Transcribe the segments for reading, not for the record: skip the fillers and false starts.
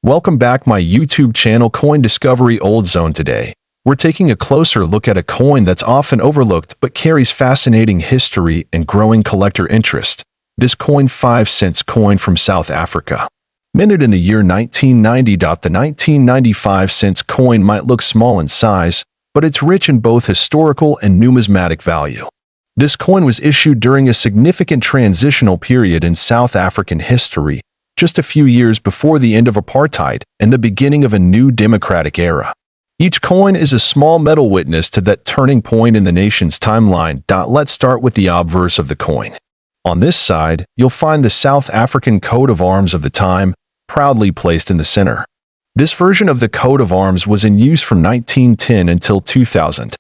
Welcome back my YouTube channel Coin Discovery Old Zone. Today, we're taking a closer look at a coin that's often overlooked but carries fascinating history and growing collector interest. This coin 5 cents coin from South Africa. Minted in the year 1990. The 1995 cents coin might look small in size, but it's rich in both historical and numismatic value. This coin was issued during a significant transitional period in South African history, just a few years before the end of apartheid and the beginning of a new democratic era. Each coin is a small metal witness to that turning point in the nation's timeline. Let's start with the obverse of the coin. On this side, you'll find the South African coat of arms of the time, proudly placed in the center. This version of the coat of arms was in use from 1910 until 2000.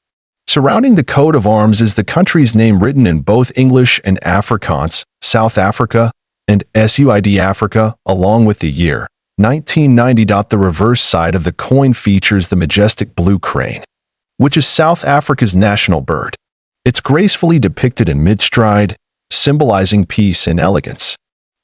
Surrounding the coat of arms is the country's name written in both English and Afrikaans, South Africa, and SUID Africa, along with the year 1990. The reverse side of the coin features the majestic blue crane, which is South Africa's national bird. It's gracefully depicted in mid-stride, symbolizing peace and elegance.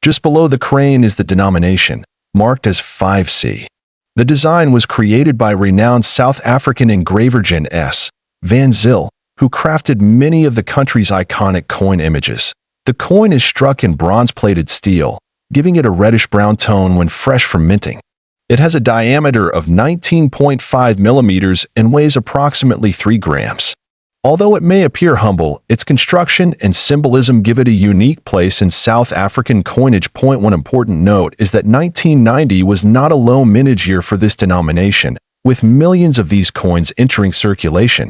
Just below the crane is the denomination, marked as 5C. The design was created by renowned South African engraver Jan S. van Zyl, who crafted many of the country's iconic coin images. The coin is struck in bronze-plated steel, giving it a reddish-brown tone when fresh from minting. It has a diameter of 19.5 millimeters and weighs approximately 3 grams. Although it may appear humble, its construction and symbolism give it a unique place in South African coinage. One important note is that 1990 was not a low mintage year for this denomination, with millions of these coins entering circulation.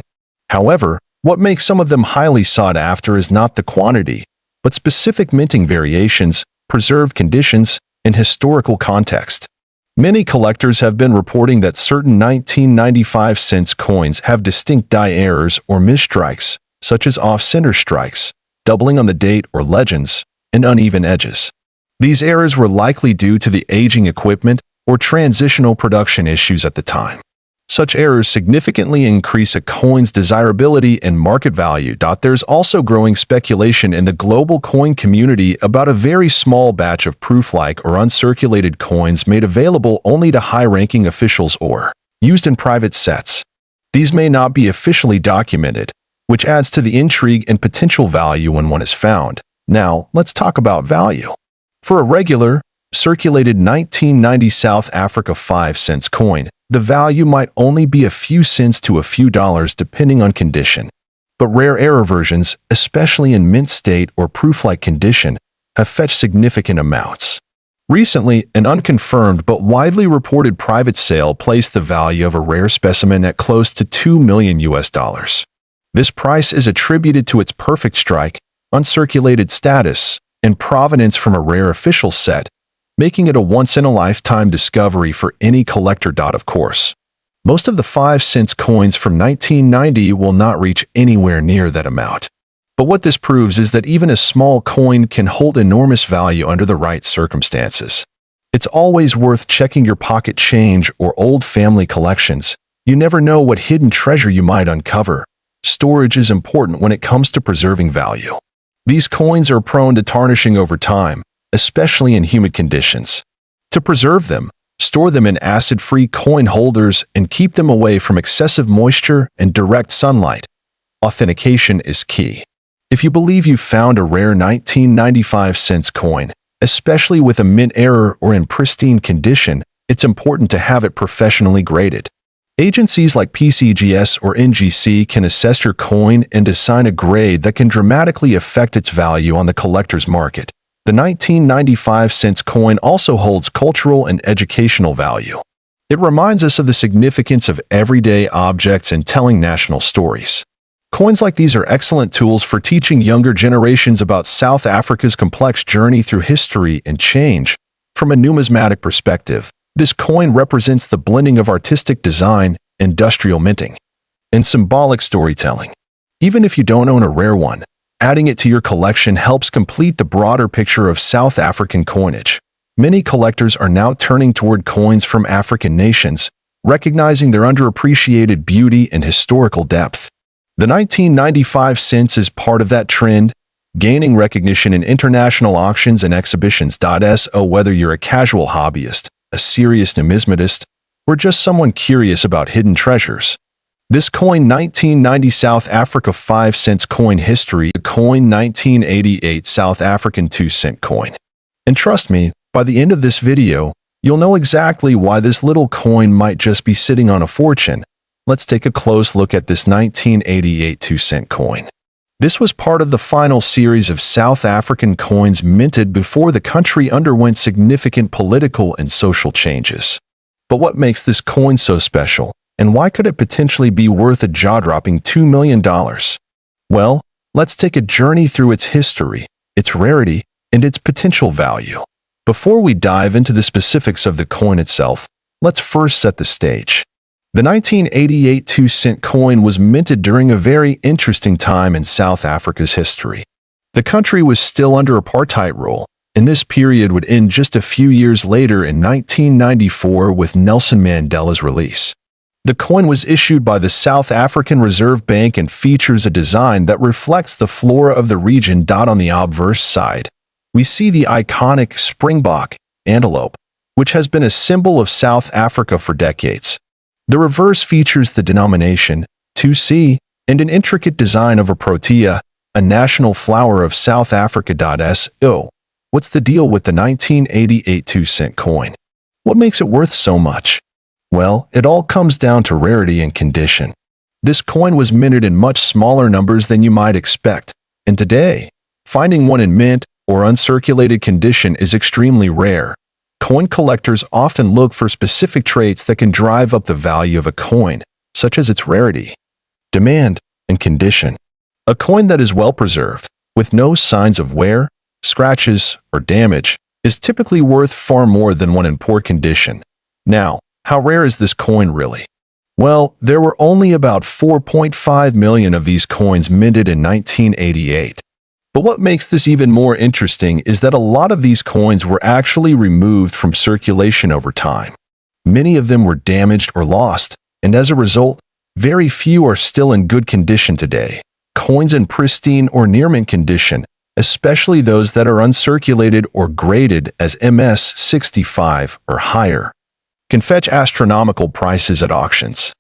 However, what makes some of them highly sought after is not the quantity, but specific minting variations, preserved conditions, and historical context. Many collectors have been reporting that certain 1995 cents coins have distinct die errors or misstrikes, such as off-center strikes, doubling on the date or legends, and uneven edges. These errors were likely due to the aging equipment or transitional production issues at the time. Such errors significantly increase a coin's desirability and market value. There's also growing speculation in the global coin community about a very small batch of proof-like or uncirculated coins made available only to high-ranking officials or used in private sets. These may not be officially documented, which adds to the intrigue and potential value when one is found. Now, let's talk about value. For a regular, circulated 1990 South Africa 5 cents coin, the value might only be a few cents to a few dollars depending on condition. But rare error versions, especially in mint state or proof-like condition, have fetched significant amounts. Recently, an unconfirmed but widely reported private sale placed the value of a rare specimen at close to $2 million. This price is attributed to its perfect strike, uncirculated status, and provenance from a rare official set, making it a once-in-a-lifetime discovery for any collector. Of course, most of the 5 cents coins from 1990 will not reach anywhere near that amount. But what this proves is that even a small coin can hold enormous value under the right circumstances. It's always worth checking your pocket change or old family collections. You never know what hidden treasure you might uncover. Storage is important when it comes to preserving value. These coins are prone to tarnishing over time, especially in humid conditions. To preserve them, store them in acid-free coin holders and keep them away from excessive moisture and direct sunlight. Authentication is key. If you believe you've found a rare 1995 cents coin, especially with a mint error or in pristine condition, it's important to have it professionally graded. Agencies like PCGS or NGC can assess your coin and assign a grade that can dramatically affect its value on the collector's market. The 1995 cents coin also holds cultural and educational value. It reminds us of the significance of everyday objects and telling national stories. Coins like these are excellent tools for teaching younger generations about South Africa's complex journey through history and change. From a numismatic perspective, this coin represents the blending of artistic design, industrial minting, and symbolic storytelling. Even if you don't own a rare one, adding it to your collection helps complete the broader picture of South African coinage. Many collectors are now turning toward coins from African nations, recognizing their underappreciated beauty and historical depth. The 1995 cents is part of that trend, gaining recognition in international auctions and exhibitions. So whether you're a casual hobbyist, a serious numismatist, or just someone curious about hidden treasures. This coin 1990 South Africa 5 cents coin history, the coin 1988 South African 2-cent coin. And trust me, by the end of this video, you'll know exactly why this little coin might just be sitting on a fortune. Let's take a close look at this 1988 2-cent coin. This was part of the final series of South African coins minted before the country underwent significant political and social changes. But what makes this coin so special, and why could it potentially be worth a jaw-dropping $2 million? Well, let's take a journey through its history, its rarity, and its potential value. Before we dive into the specifics of the coin itself, let's first set the stage. The 1988 2-cent coin was minted during a very interesting time in South Africa's history. The country was still under apartheid rule, and this period would end just a few years later in 1994 with Nelson Mandela's release. The coin was issued by the South African Reserve Bank and features a design that reflects the flora of the region. On the obverse side, we see the iconic springbok, antelope, which has been a symbol of South Africa for decades. The reverse features the denomination, 2C, and an intricate design of a protea, a national flower of South Africa. So, what's the deal with the 1988 2-cent coin? What makes it worth so much? Well, it all comes down to rarity and condition. This coin was minted in much smaller numbers than you might expect, and today, finding one in mint or uncirculated condition is extremely rare. Coin collectors often look for specific traits that can drive up the value of a coin, such as its rarity, demand, and condition. A coin that is well preserved, with no signs of wear, scratches, or damage, is typically worth far more than one in poor condition. Now, how rare is this coin really? Well, there were only about 4.5 million of these coins minted in 1988. But what makes this even more interesting is that a lot of these coins were actually removed from circulation over time. Many of them were damaged or lost, and as a result, very few are still in good condition today. Coins in pristine or near-mint condition, especially those that are uncirculated or graded as MS 65 or higher, can fetch astronomical prices at auctions.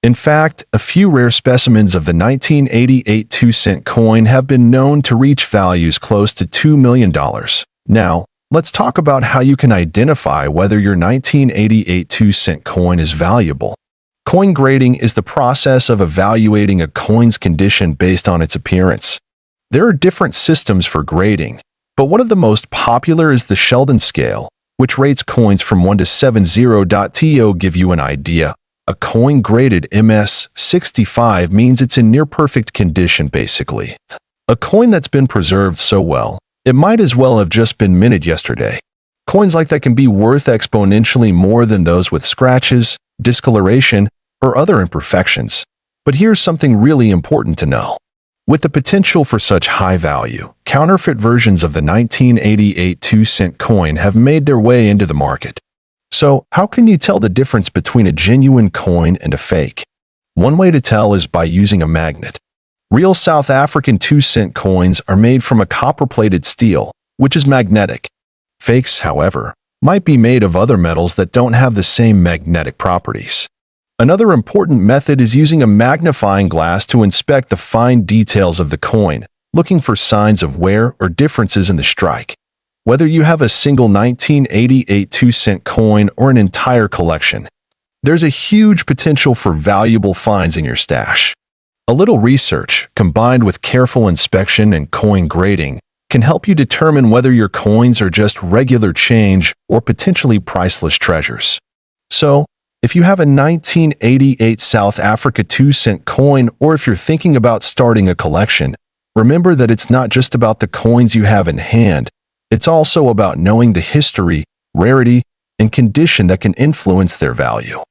In fact, a few rare specimens of the 1988 2-cent coin have been known to reach values close to $2 million. Now, let's talk about how you can identify whether your 1988 2-cent coin is valuable. Coin grading is the process of evaluating a coin's condition based on its appearance. There are different systems for grading, but one of the most popular is the Sheldon scale, which rates coins from 1 to 70. To give you an idea, a coin graded MS 65 means it's in near-perfect condition basically. A coin that's been preserved so well, it might as well have just been minted yesterday. Coins like that can be worth exponentially more than those with scratches, discoloration, or other imperfections. But here's something really important to know. With the potential for such high value, counterfeit versions of the 1988 2-cent coin have made their way into the market. So, how can you tell the difference between a genuine coin and a fake? One way to tell is by using a magnet. Real South African 2-cent coins are made from a copper-plated steel, which is magnetic. Fakes, however, might be made of other metals that don't have the same magnetic properties. Another important method is using a magnifying glass to inspect the fine details of the coin, looking for signs of wear or differences in the strike. Whether you have a single 1988 2-cent coin or an entire collection, there's a huge potential for valuable finds in your stash. A little research, combined with careful inspection and coin grading, can help you determine whether your coins are just regular change or potentially priceless treasures. So, if you have a 1988 South Africa 2-cent coin, or if you're thinking about starting a collection, remember that it's not just about the coins you have in hand. It's also about knowing the history, rarity, and condition that can influence their value.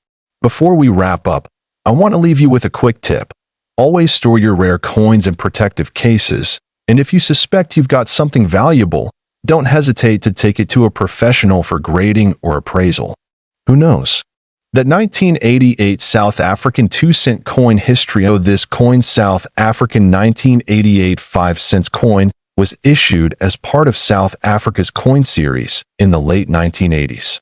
Before we wrap up, I want to leave you with a quick tip. Always store your rare coins in protective cases, and if you suspect you've got something valuable, don't hesitate to take it to a professional for grading or appraisal. Who knows? That 1988 South African 2-cent coin history. This coin, South African 1988 5-cent coin, was issued as part of South Africa's coin series in the late 1980s.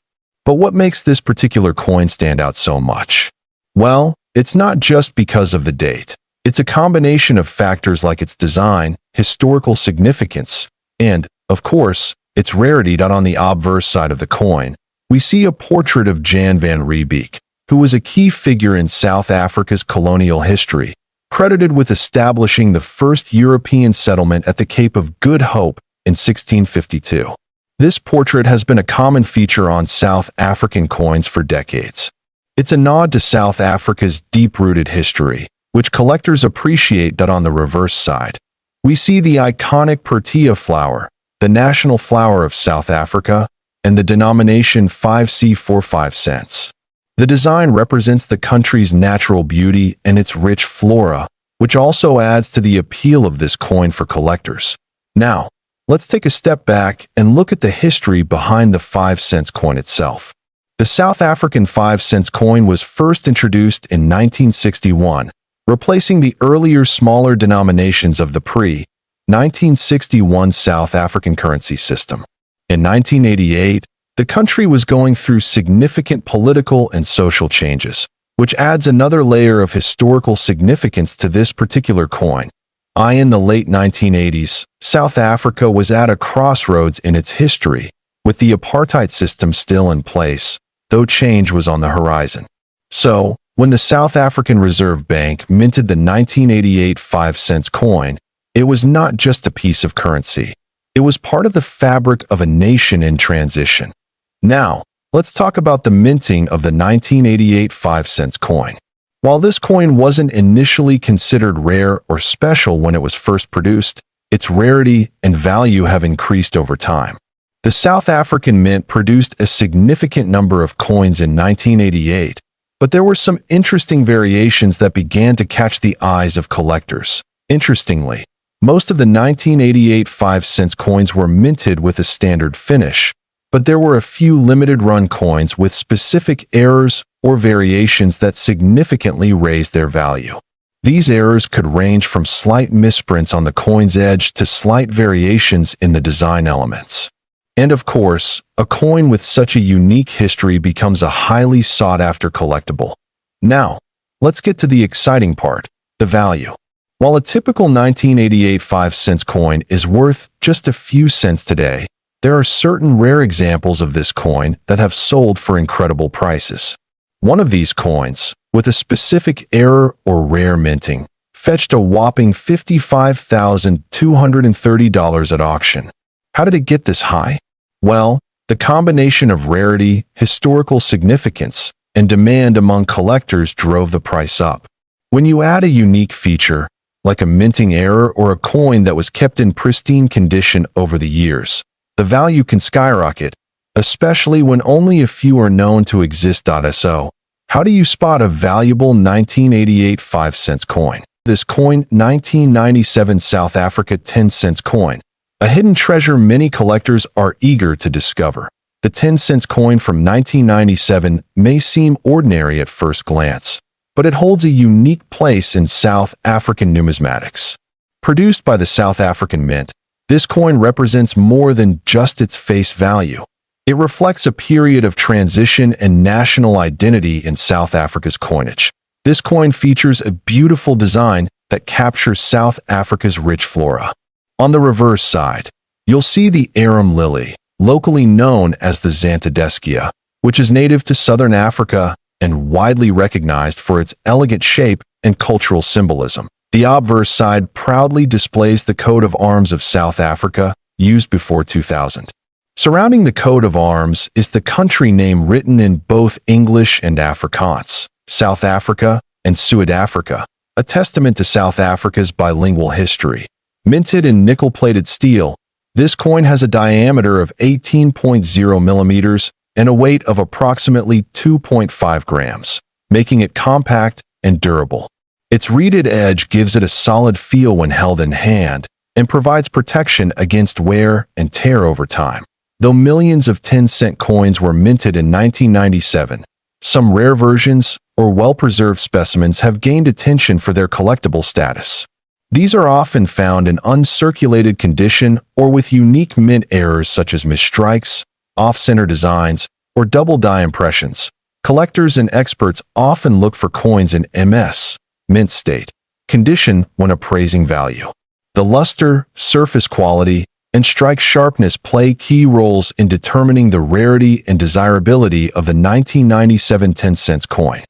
But what makes this particular coin stand out so much? Well, it's not just because of the date. It's a combination of factors like its design, historical significance, and, of course, its rarity. On the obverse side of the coin, we see a portrait of Jan van Riebeeck, who was a key figure in South Africa's colonial history, credited with establishing the first European settlement at the Cape of Good Hope in 1652. This portrait has been a common feature on South African coins for decades. It's a nod to South Africa's deep-rooted history, which collectors appreciate. On the reverse side, we see the iconic Protea flower, the national flower of South Africa, and the denomination 5C for 5 cents. The design represents the country's natural beauty and its rich flora, which also adds to the appeal of this coin for collectors. Now, let's take a step back and look at the history behind the 5 cents coin itself. The South African 5 cents coin was first introduced in 1961, replacing the earlier smaller denominations of the pre-1961 South African currency system. In 1988, the country was going through significant political and social changes, which adds another layer of historical significance to this particular coin. In the late 1980s, South Africa was at a crossroads in its history, with the apartheid system still in place, though change was on the horizon. So, when the South African Reserve Bank minted the 1988 5 cents coin, it was not just a piece of currency. It was part of the fabric of a nation in transition. Now, let's talk about the minting of the 1988 5 cents coin. While this coin wasn't initially considered rare or special when it was first produced, its rarity and value have increased over time. The South African Mint produced a significant number of coins in 1988, but there were some interesting variations that began to catch the eyes of collectors. Interestingly, most of the 1988 5 cents coins were minted with a standard finish, but there were a few limited-run coins with specific errors or variations that significantly raised their value. These errors could range from slight misprints on the coin's edge to slight variations in the design elements. And of course, a coin with such a unique history becomes a highly sought-after collectible. Now, let's get to the exciting part, the value. While a typical 1988 5 cents coin is worth just a few cents today, there are certain rare examples of this coin that have sold for incredible prices. One of these coins, with a specific error or rare minting, fetched a whopping $55,230 at auction. How did it get this high? Well, the combination of rarity, historical significance, and demand among collectors drove the price up. When you add a unique feature, like a minting error or a coin that was kept in pristine condition over the years, the value can skyrocket, especially when only a few are known to exist. So, how do you spot a valuable 1988 5 cents coin? This coin, 1997 South Africa 10 cents coin, a hidden treasure many collectors are eager to discover. The 10 cents coin from 1997 may seem ordinary at first glance, but it holds a unique place in South African numismatics. Produced by the South African Mint, this coin represents more than just its face value. It reflects a period of transition and national identity in South Africa's coinage. This coin features a beautiful design that captures South Africa's rich flora. On the reverse side, you'll see the arum lily, locally known as the Xanthidescia, which is native to southern Africa and widely recognized for its elegant shape and cultural symbolism. The obverse side proudly displays the coat of arms of South Africa, used before 2000. Surrounding the coat of arms is the country name written in both English and Afrikaans, South Africa and Suid-Afrika, a testament to South Africa's bilingual history. Minted in nickel-plated steel, this coin has a diameter of 18.0 millimeters and a weight of approximately 2.5 grams, making it compact and durable. Its reeded edge gives it a solid feel when held in hand and provides protection against wear and tear over time. Though millions of 10-cent coins were minted in 1997, some rare versions or well-preserved specimens have gained attention for their collectible status. These are often found in uncirculated condition or with unique mint errors such as misstrikes, off-center designs, or double die impressions. Collectors and experts often look for coins in MS, mint state, condition when appraising value. The luster, surface quality, and strike sharpness play key roles in determining the rarity and desirability of the 1997 10-cent coin.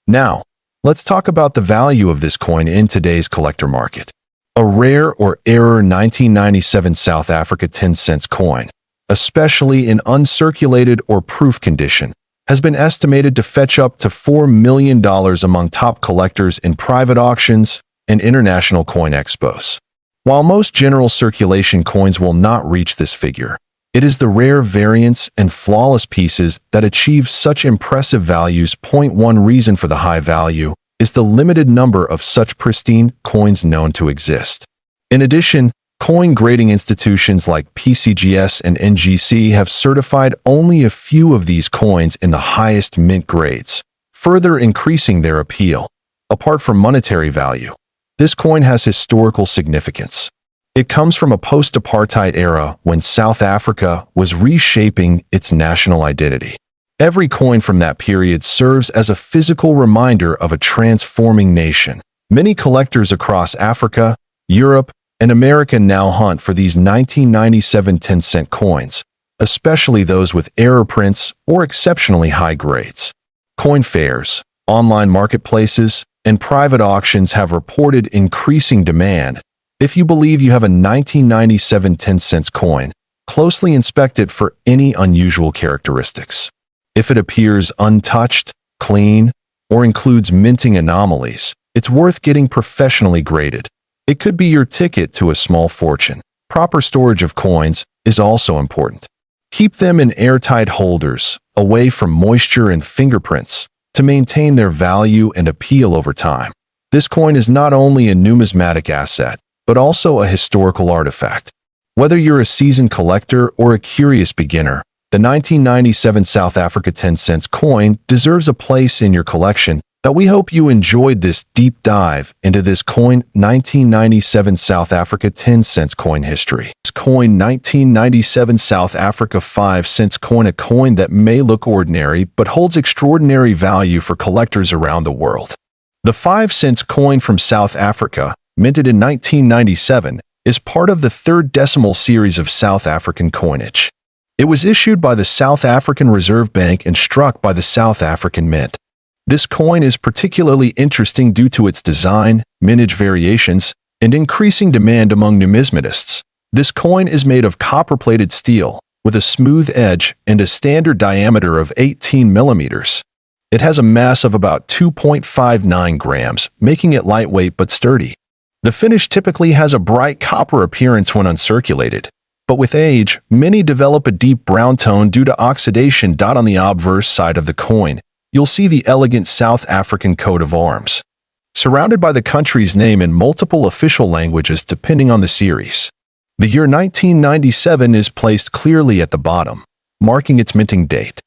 Now, let's talk about the value of this coin in today's collector market. A rare or rarer 1997 South Africa 10-cent coin, especially in uncirculated or proof condition, has been estimated to fetch up to $4 million among top collectors in private auctions and international coin expos. While most general circulation coins will not reach this figure, it is the rare variants and flawless pieces that achieve such impressive values. One reason for the high value is the limited number of such pristine coins known to exist. In addition, coin grading institutions like PCGS and NGC have certified only a few of these coins in the highest mint grades, further increasing their appeal. Apart from monetary value, this coin has historical significance. It comes from a post-apartheid era when South Africa was reshaping its national identity. Every coin from that period serves as a physical reminder of a transforming nation. Many collectors across Africa, Europe, and America now hunt for these 1997 10-cent coins, especially those with error prints or exceptionally high grades. Coin fairs, online marketplaces, and private auctions have reported increasing demand. If you believe you have a 1997 10-cent coin, closely inspect it for any unusual characteristics. If it appears untouched, clean, or includes minting anomalies, it's worth getting professionally graded. It could be your ticket to a small fortune. Proper storage of coins is also important. Keep them in airtight holders, away from moisture and fingerprints, to maintain their value and appeal over time. This coin is not only a numismatic asset, but also a historical artifact. Whether you're a seasoned collector or a curious beginner, the 1997 South Africa 10-cent coin deserves a place in your collection. We hope you enjoyed this deep dive into this coin 1997 South Africa 10-cent coin history. This coin 1997 South Africa 5-cent coin, a coin that may look ordinary but holds extraordinary value for collectors around the world. The 5-cent coin from South Africa, minted in 1997, is part of the third decimal series of South African coinage. It was issued by the South African Reserve Bank and struck by the South African Mint. This coin is particularly interesting due to its design, mintage variations, and increasing demand among numismatists. This coin is made of copper-plated steel, with a smooth edge and a standard diameter of 18 millimeters. It has a mass of about 2.59 grams, making it lightweight but sturdy. The finish typically has a bright copper appearance when uncirculated, but with age, many develop a deep brown tone due to oxidation. On the obverse side of the coin, you'll see the elegant South African coat of arms, surrounded by the country's name in multiple official languages depending on the series. The year 1997 is placed clearly at the bottom, marking its minting date.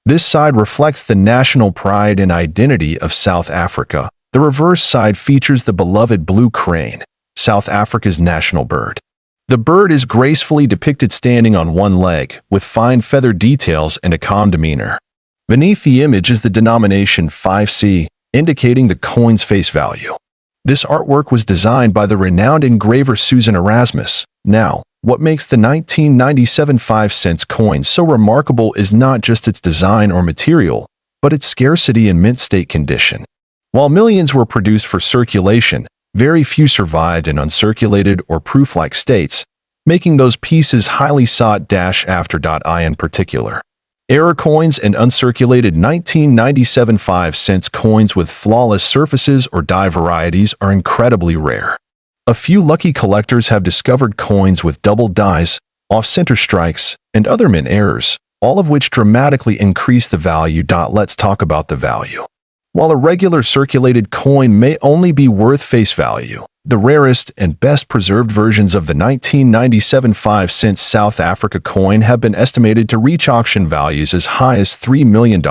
This side reflects the national pride and identity of South Africa. The reverse side features the beloved blue crane, South Africa's national bird. The bird is gracefully depicted standing on one leg, with fine feather details and a calm demeanor. Beneath the image is the denomination 5C, indicating the coin's face value. This artwork was designed by the renowned engraver Susan Erasmus. Now, what makes the 1997 5-cent coin so remarkable is not just its design or material, but its scarcity and mint state condition. While millions were produced for circulation, very few survived in uncirculated or proof-like states, making those pieces highly sought after. In particular, error coins and uncirculated 1997 5-cent coins with flawless surfaces or die varieties are incredibly rare. A few lucky collectors have discovered coins with double dies, off-center strikes, and other mint errors, all of which dramatically increase the value. Let's talk about the value. While a regular circulated coin may only be worth face value, the rarest and best preserved versions of the 1997 5-cent South Africa coin have been estimated to reach auction values as high as $3 million.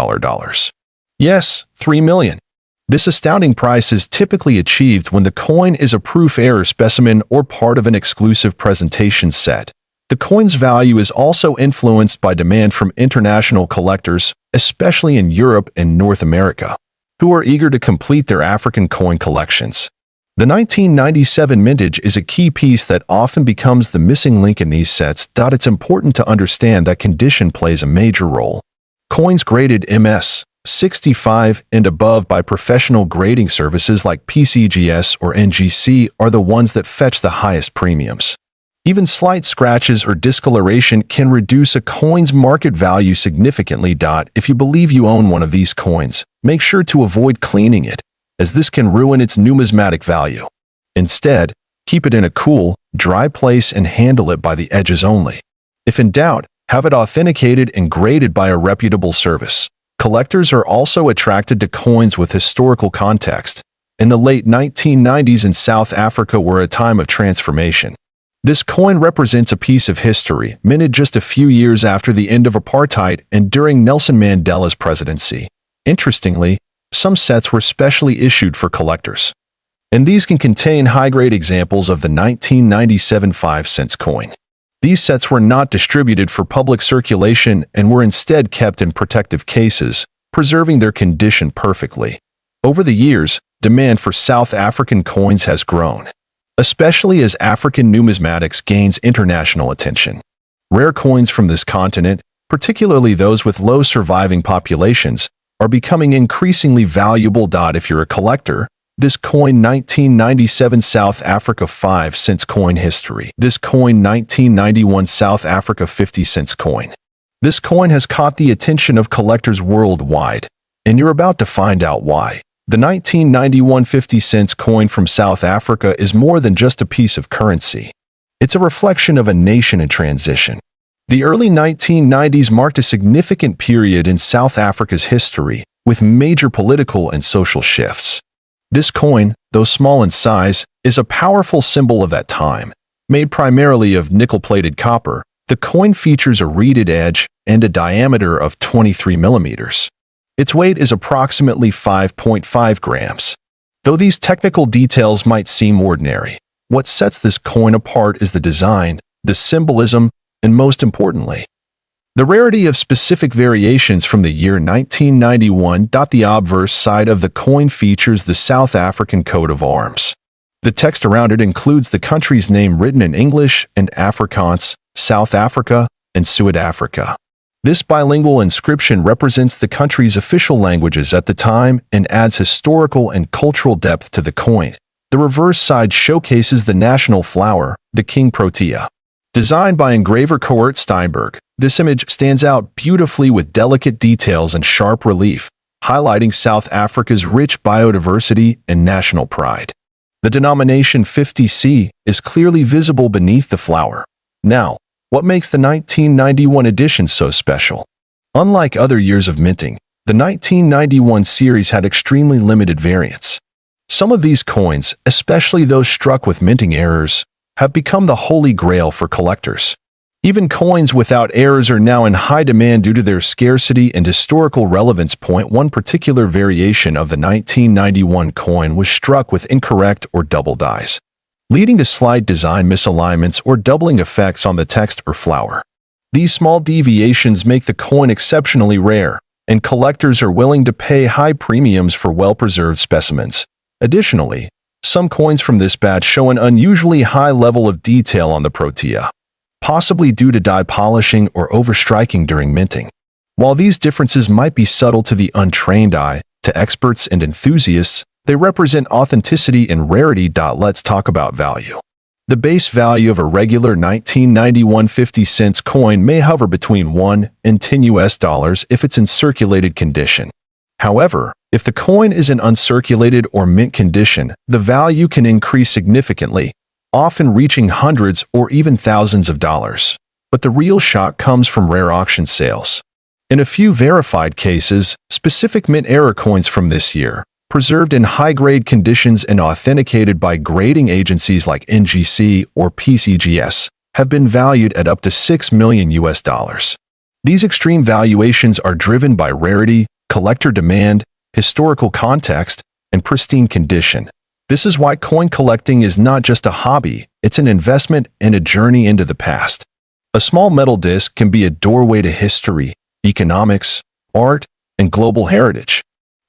Yes, $3 million. This astounding price is typically achieved when the coin is a proof error specimen or part of an exclusive presentation set, The coin's value is also influenced by demand from international collectors, especially in Europe and North America, who are eager to complete their African coin collections. The 1997 vintage is a key piece that often becomes the missing link in these sets. It's important to understand that condition plays a major role. Coins graded MS 65 and above by professional grading services like PCGS or NGC are the ones that fetch the highest premiums. Even slight scratches or discoloration can reduce a coin's market value significantly. If you believe you own one of these coins, make sure to avoid cleaning it, as this can ruin its numismatic value. Instead, keep it in a cool, dry place and handle it by the edges only. If in doubt, have it authenticated and graded by a reputable service. Collectors are also attracted to coins with historical context. In the late 1990s in South Africa were a time of transformation. This coin represents a piece of history, minted just a few years after the end of apartheid and during Nelson Mandela's presidency. Interestingly, some sets were specially issued for collectors, and these can contain high-grade examples of the 1997 5-cent coin. These sets were not distributed for public circulation and were instead kept in protective cases, preserving their condition perfectly. Over the years, demand for South African coins has grown, especially as African numismatics gains international attention. Rare coins from this continent, particularly those with low surviving populations, are becoming increasingly valuable. If you're a collector, this coin 1997 South Africa 5-cent coin history. This coin 1991 South Africa 50-cent coin. This coin has caught the attention of collectors worldwide, and you're about to find out why. The 1991 50-cent coin from South Africa is more than just a piece of currency. It's a reflection of a nation in transition. The early 1990s marked a significant period in South Africa's history, with major political and social shifts. This coin, though small in size, is a powerful symbol of that time. Made primarily of nickel-plated copper, the coin features a reeded edge and a diameter of 23 millimeters. Its weight is approximately 5.5 grams. Though these technical details might seem ordinary, what sets this coin apart is the design, the symbolism, and most importantly, the rarity of specific variations from the year 1991. The obverse side of the coin features the South African coat of arms. The text around it includes the country's name written in English and Afrikaans, South Africa, and Suid-Afrika. This bilingual inscription represents the country's official languages at the time and adds historical and cultural depth to the coin. The reverse side showcases the national flower, the King Protea. Designed by engraver Coert Steinberg, this image stands out beautifully with delicate details and sharp relief, highlighting South Africa's rich biodiversity and national pride. The denomination 50C is clearly visible beneath the flower. Now, what makes the 1991 edition so special? Unlike other years of minting, the 1991 series had extremely limited variants. Some of these coins, especially those struck with minting errors, have become the holy grail for collectors. Even coins without errors are now in high demand due to their scarcity and historical relevance. One particular variation of the 1991 coin was struck with incorrect or double dies, leading to slight design misalignments or doubling effects on the text or flower. These small deviations make the coin exceptionally rare, and collectors are willing to pay high premiums for well-preserved specimens. Additionally, some coins from this batch show an unusually high level of detail on the protea, possibly due to die polishing or overstriking during minting. While these differences might be subtle to the untrained eye, to experts and enthusiasts, they represent authenticity and rarity. Let's talk about value. The base value of a regular 1991 50-cent coin may hover between $1 and $10 if it's in circulated condition. However, if the coin is in uncirculated or mint condition, the value can increase significantly, often reaching hundreds or even thousands of dollars. But the real shock comes from rare auction sales. In a few verified cases, specific mint error coins from this year, preserved in high-grade conditions and authenticated by grading agencies like NGC or PCGS, have been valued at up to $6 million. These extreme valuations are driven by rarity, collector demand, historical context, and pristine condition. This is why coin collecting is not just a hobby, it's an investment and a journey into the past. A small metal disc can be a doorway to history, economics, art, and global heritage.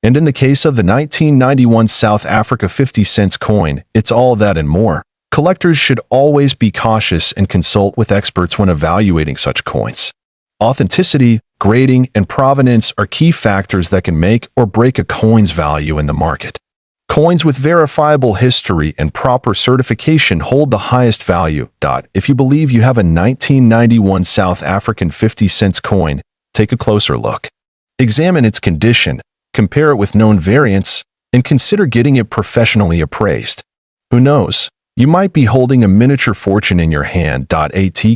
And in the case of the 1991 South Africa 50-cent coin, it's all that and more. Collectors should always be cautious and consult with experts when evaluating such coins. Authenticity, grading, and provenance are key factors that can make or break a coin's value in the market. Coins with verifiable history and proper certification hold the highest value. If you believe you have a 1991 South African 50-cent coin, take a closer look. Examine its condition, compare it with known variants, and consider getting it professionally appraised. Who knows? You might be holding a miniature fortune in your hand. At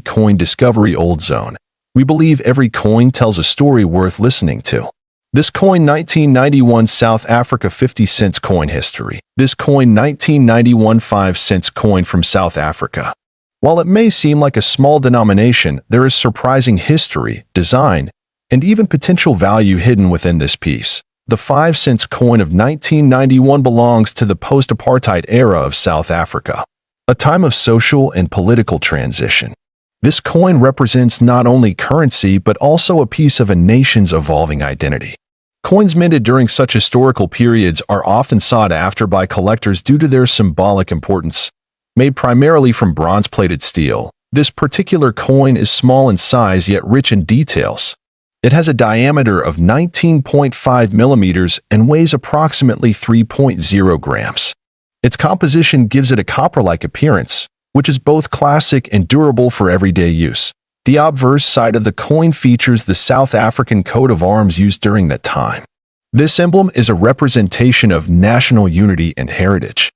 Coin Discovery Old Zone, we believe every coin tells a story worth listening to. This coin 1991 South Africa 50-cent coin history. This coin 1991 5-cent coin from South Africa. While it may seem like a small denomination, there is surprising history, design, and even potential value hidden within this piece. The 5-cent coin of 1991 belongs to the post-apartheid era of South Africa, a time of social and political transition. This coin represents not only currency but also a piece of a nation's evolving identity. Coins minted during such historical periods are often sought after by collectors due to their symbolic importance. Made primarily from bronze-plated steel, this particular coin is small in size yet rich in details. It has a diameter of 19.5 millimeters and weighs approximately 3.0 grams. Its composition gives it a copper-like appearance, which is both classic and durable for everyday use. The obverse side of the coin features the South African coat of arms used during that time. This emblem is a representation of national unity and heritage.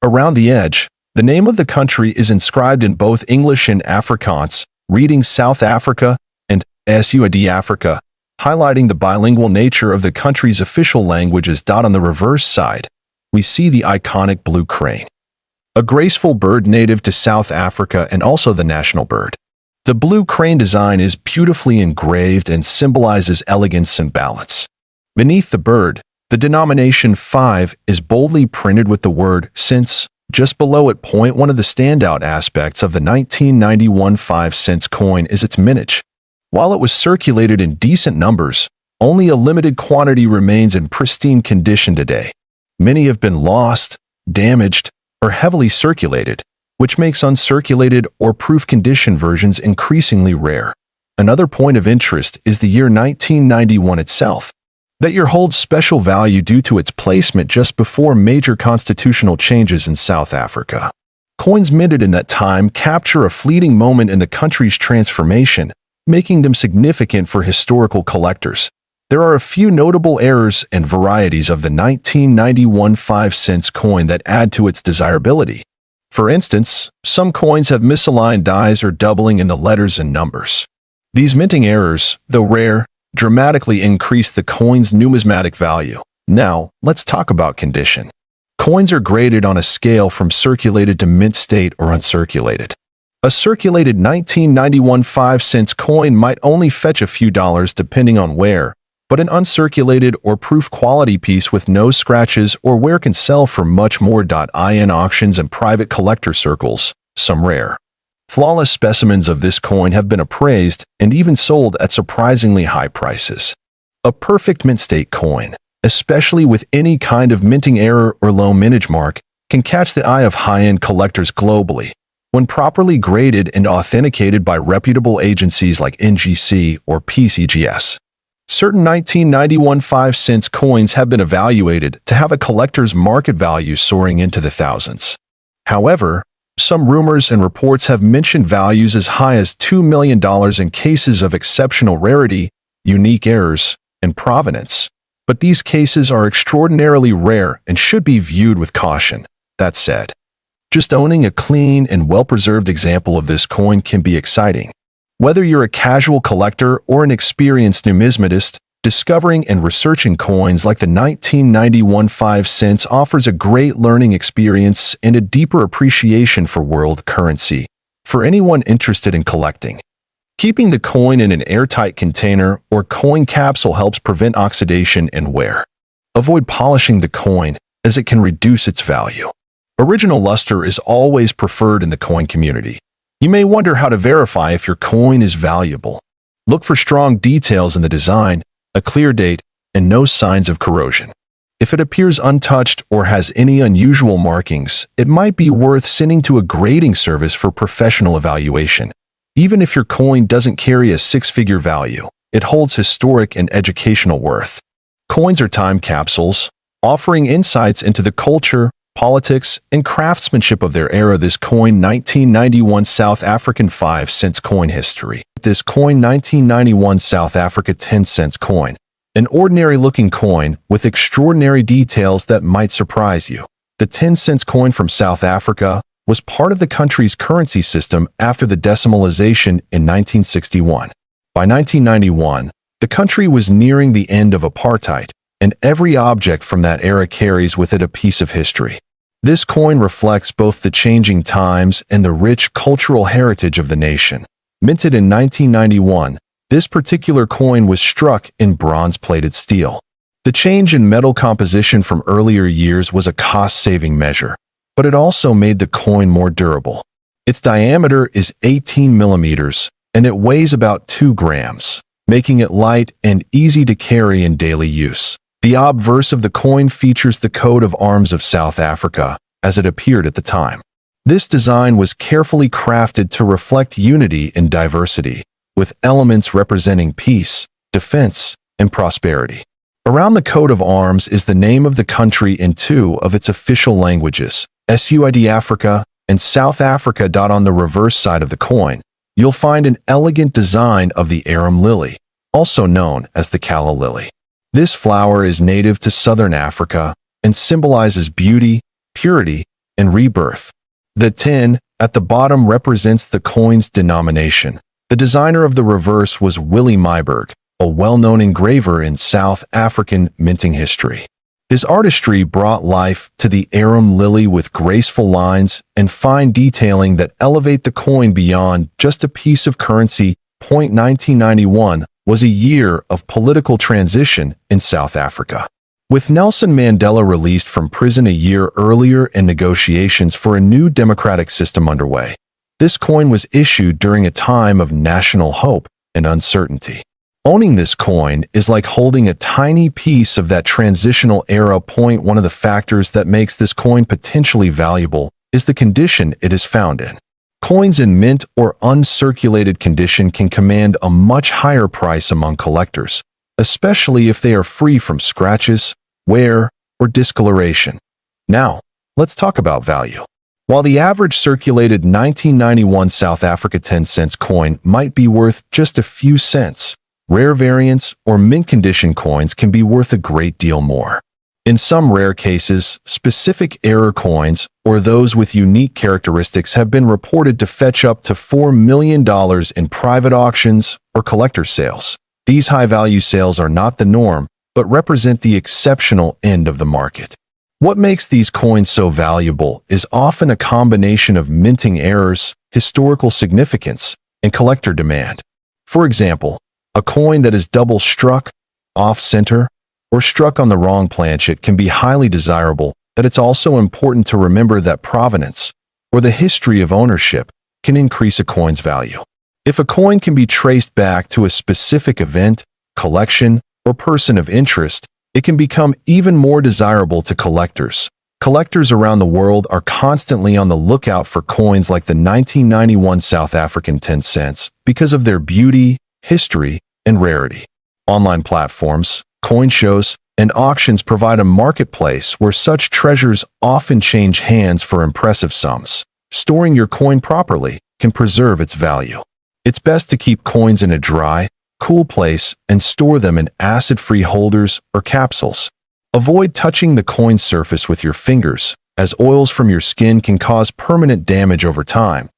Around the edge, the name of the country is inscribed in both English and Afrikaans, reading South Africa and SUAD Africa, highlighting the bilingual nature of the country's official languages. On the reverse side, we see the iconic blue crane, a graceful bird native to South Africa and also the national bird. The blue crane design is beautifully engraved and symbolizes elegance and balance. Beneath the bird, the denomination 5 is boldly printed with the word "since" just below it. One of the standout aspects of the 1991 5-cent coin is its mintage. While it was circulated in decent numbers, only a limited quantity remains in pristine condition today. Many have been lost, damaged, or heavily circulated, which makes uncirculated or proof condition versions increasingly rare. Another point of interest is the year 1991 itself. That year holds special value due to its placement just before major constitutional changes in South Africa. Coins minted in that time capture a fleeting moment in the country's transformation, making them significant for historical collectors. There are a few notable errors and varieties of the 1991 5-cent coin that add to its desirability. For instance, some coins have misaligned dies or doubling in the letters and numbers. These minting errors, though rare, dramatically increase the coin's numismatic value. Now, let's talk about condition. Coins are graded on a scale from circulated to mint state or uncirculated. A circulated 1991 5-cent coin might only fetch a few dollars depending on wear, but an uncirculated or proof quality piece with no scratches or wear can sell for much more. In auctions and private collector circles, some rare, flawless specimens of this coin have been appraised and even sold at surprisingly high prices. A perfect mint state coin, especially with any kind of minting error or low mintage mark, can catch the eye of high-end collectors globally. When properly graded and authenticated by reputable agencies like NGC or PCGS. Certain 1991 5-cent coins have been evaluated to have a collector's market value soaring into the thousands. However, some rumors and reports have mentioned values as high as $2 million in cases of exceptional rarity, unique errors, and provenance. But these cases are extraordinarily rare and should be viewed with caution. That said, just owning a clean and well-preserved example of this coin can be exciting. Whether you're a casual collector or an experienced numismatist, discovering and researching coins like the 1991 5-cent offers a great learning experience and a deeper appreciation for world currency. For anyone interested in collecting, keeping the coin in an airtight container or coin capsule helps prevent oxidation and wear. Avoid polishing the coin, as it can reduce its value. Original luster is always preferred in the coin community. You may wonder how to verify if your coin is valuable. Look for strong details in the design, a clear date, and no signs of corrosion. If it appears untouched or has any unusual markings, it might be worth sending to a grading service for professional evaluation. Even if your coin doesn't carry a six-figure value, it holds historic and educational worth. Coins are time capsules, offering insights into the culture, politics, and craftsmanship of their era. This coin 1991 South African 5 cents coin history. This coin 1991 South Africa 10 cents coin. An ordinary-looking coin with extraordinary details that might surprise you. The 10 cents coin from South Africa was part of the country's currency system after the decimalization in 1961. By 1991, the country was nearing the end of apartheid, and every object from that era carries with it a piece of history. This coin reflects both the changing times and the rich cultural heritage of the nation. Minted in 1991, this particular coin was struck in bronze-plated steel. The change in metal composition from earlier years was a cost-saving measure, but it also made the coin more durable. Its diameter is 18 millimeters, and it weighs about 2 grams, making it light and easy to carry in daily use. The obverse of the coin features the coat of arms of South Africa, as it appeared at the time. This design was carefully crafted to reflect unity in diversity, with elements representing peace, defense, and prosperity. Around the coat of arms is the name of the country in 2 of its official languages, SUID Africa and South Africa. On the reverse side of the coin, you'll find an elegant design of the arum lily, also known as the calla lily. This flower is native to southern Africa and symbolizes beauty, purity, and rebirth. The 10 at the bottom represents the coin's denomination. The designer of the reverse was Willie Myburgh, a well-known engraver in South African minting history. His artistry brought life to the arum lily with graceful lines and fine detailing that elevate the coin beyond just a piece of currency. 1991 was a year of political transition in South Africa. With Nelson Mandela released from prison a year earlier and negotiations for a new democratic system underway, this coin was issued during a time of national hope and uncertainty. Owning this coin is like holding a tiny piece of that transitional era. One of the factors that makes this coin potentially valuable is the condition it is found in. Coins in mint or uncirculated condition can command a much higher price among collectors, especially if they are free from scratches, wear, or discoloration. Now, let's talk about value. While the average circulated 1991 South Africa 10 cents coin might be worth just a few cents, rare variants or mint condition coins can be worth a great deal more. In some rare cases, specific error coins or those with unique characteristics have been reported to fetch up to $4 million in private auctions or collector sales. These high-value sales are not the norm, but represent the exceptional end of the market. What makes these coins so valuable is often a combination of minting errors, historical significance, and collector demand. For example, a coin that is double struck, off-center, or struck on the wrong planchet can be highly desirable, but it's also important to remember that provenance, or the history of ownership, can increase a coin's value. If a coin can be traced back to a specific event, collection, or person of interest, it can become even more desirable to collectors. Collectors around the world are constantly on the lookout for coins like the 1991 South African 10 cents because of their beauty, history, and rarity. Online platforms, coin shows, and auctions provide a marketplace where such treasures often change hands for impressive sums. Storing your coin properly can preserve its value. It's best to keep coins in a dry, cool place and store them in acid-free holders or capsules. Avoid touching the coin surface with your fingers, as oils from your skin can cause permanent damage over time.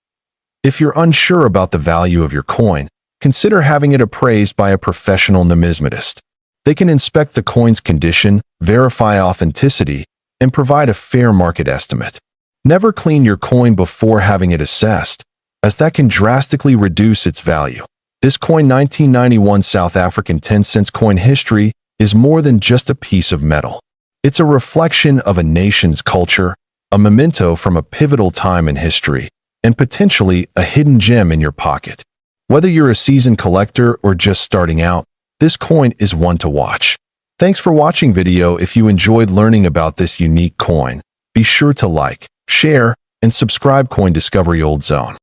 If you're unsure about the value of your coin, consider having it appraised by a professional numismatist. They can inspect the coin's condition, verify authenticity, and provide a fair market estimate. Never clean your coin before having it assessed, as that can drastically reduce its value. This coin 1991 South African 10 cents coin history is more than just a piece of metal. It's a reflection of a nation's culture, a memento from a pivotal time in history, and potentially a hidden gem in your pocket. Whether you're a seasoned collector or just starting out, this coin is one to watch. Thanks for watching video. If you enjoyed learning about this unique coin, be sure to like, share, and subscribe Coin Discovery Old Zone.